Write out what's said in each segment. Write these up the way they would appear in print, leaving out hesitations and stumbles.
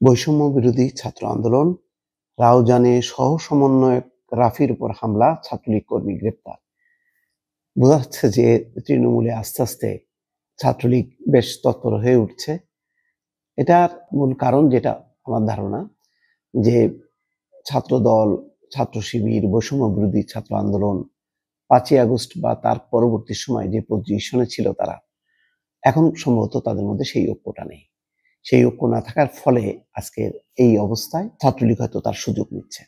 বৈষম্য বিরোধী ছাত্র আন্দোলন, রাউজানে সহ সমন্বয়ক রাফির উপর হামলা, ছাত্রলীগ কর্মী গ্রেপ্তার। বোঝা যাচ্ছে যে তৃণমূলে আস্তে আস্তে ছাত্রলীগ বেশ তৎপর হয়ে উঠছে। এটার মূল কারণ যেটা আমার ধারণা, যে ছাত্রদল, ছাত্র শিবির, বৈষম্য বিরোধী ছাত্র আন্দোলন 5ই আগস্ট বা তার পরবর্তী সময় যে পজিশনে ছিল তারা, এখন সম্ভবত তাদের মধ্যে সেই ঐক্যটা নেই। সেই ঐক্য না থাকার ফলে আজকের এই অবস্থায় ছাত্রলীগ হয়তো তার সুযোগ নিচ্ছে।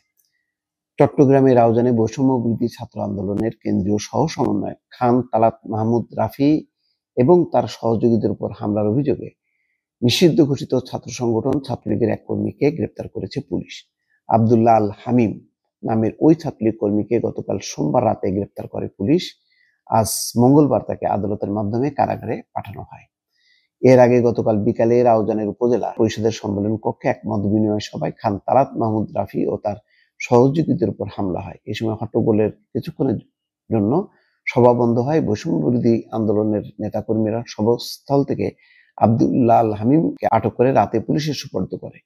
চট্টগ্রামের রাউজানে বৈষম্য বিরোধী ছাত্র আন্দোলনের কেন্দ্রীয় সহ সমন্বয়ক খান তালাত মাহমুদ রাফি এবং তার সহযোগীদের উপর হামলার অভিযোগে নিষিদ্ধ ঘোষিত ছাত্র সংগঠন ছাত্রলীগের এক কর্মীকে গ্রেপ্তার করেছে পুলিশ। আব্দুল্লাহ আল হামিম নামের ওই ছাত্রলীগ কর্মীকে গতকাল সোমবার রাতে গ্রেপ্তার করে পুলিশ। আজ মঙ্গলবার তাকে আদালতের মাধ্যমে কারাগারে পাঠানো হয়। এর আগে গতকাল বিকালে রাউজানের উপজেলা পরিষদের সম্মেলন কক্ষে এক মত বিনিময় সভায় খান তালাত মাহমুদ রাফি ও তার সহযোগীদের উপর হামলা হয়। এই সময় হট্টগোলের কিছুক্ষণের জন্য সভা বন্ধ হয়। বৈষম্য বিরোধী আন্দোলনের নেতাকর্মীরা সভাস্থল থেকে আব্দুল্লাহ আল হামিমকে আটক করে রাতে পুলিশের সুপর্দ করে।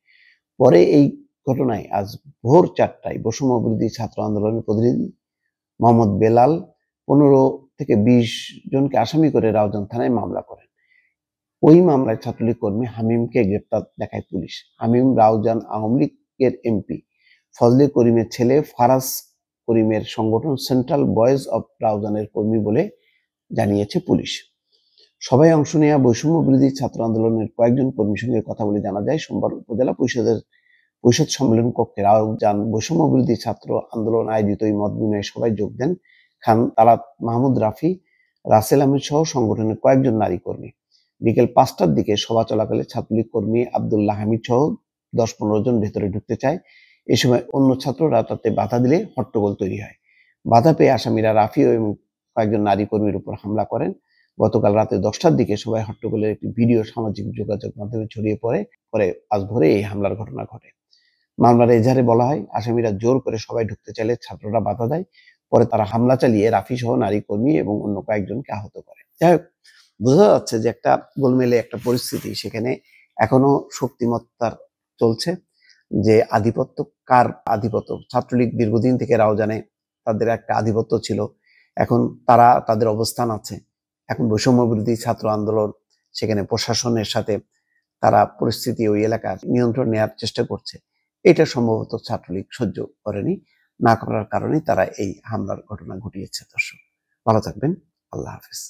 পরে এই ঘটনায় আজ ভোর 4টায় বৈষম্য বিরোধী ছাত্র আন্দোলনের প্রতিনিধি মোহাম্মদ বেলাল 15 থেকে 20 জনকে আসামি করে রাউজান থানায় মামলা করেন। ওই মামলায় ছাত্রলীগ কর্মী হামিমকে গ্রেপ্তার দেখায় পুলিশ। হামিম রাউজান আওয়ামী লীগের এমপি ফজলে করিমের ছেলে ফারাজ করিমের সংগঠন সেন্ট্রাল বয়েজ অব রাউজানের কর্মী বলে জানিয়েছে পুলিশ। সভায় অংশ নেওয়া বৈষম্য বিরোধী ছাত্র আন্দোলনের কয়েকজন কর্মীর সঙ্গে কথা বলে জানা যায়, সোমবার উপজেলা পরিষদ সম্মেলন কক্ষে রাউজান বৈষম্য বিরোধী ছাত্র আন্দোলন আয়োজিত এই মত বিনিময় সভায় যোগ দেন খান তালাত মাহমুদ রাফি, রাসেল আহমেদ সহ সংগঠনের কয়েকজন নারী কর্মী। বিকেল 5টার দিকে সভা চলাকালে ছাত্রলীগ কর্মী আব্দুল্লাহ হামিদ সহ 10-15 জন ভেতরে ঢুকতে চায়। এ সময় অন্য ছাত্ররা তাতে বাধা দিলে হট্টগোল তৈরি হয়। বাধা পেয়ে আসামিরা রাফি এবং কয়েকজন নারী কর্মীর উপর হামলা করেন। গতকাল রাতে 10টার দিকে সভায় হট্টগোলের একটি ভিডিও সামাজিক যোগাযোগ মাধ্যমে ছড়িয়ে পরে আজ ভোরে এই হামলার ঘটনা ঘটে। মামলার এজাহারে বলা হয়, আসামিরা জোর করে সবাই ঢুকতে চাইলে ছাত্ররা বাধা দেয়। পরে তারা হামলা চালিয়ে রাফি সহ নারী কর্মী এবং অন্য কয়েকজনকে আহত করে। যাই হোক, বোঝা যাচ্ছে যে একটা গোলমেলে একটা পরিস্থিতি, সেখানে এখনো শক্তিমত্তার চলছে। যে আধিপত্য, কার আধিপত্য? ছাত্রলীগ দীর্ঘদিন থেকে রাউজানে তাদের একটা আধিপত্য ছিল, এখন তারা তাদের অবস্থান আছে। এখন বৈষম্য বিরোধী ছাত্র আন্দোলন, সেখানে প্রশাসনের সাথে তারা পরিস্থিতি ওই এলাকার নিয়ন্ত্রণ নেওয়ার চেষ্টা করছে। এটা সম্ভবত ছাত্রলীগ সহ্য করেনি, না করার কারণে তারা এই হামলার ঘটনা ঘটিয়েছে। দর্শক ভালো থাকবেন, আল্লাহ হাফিজ।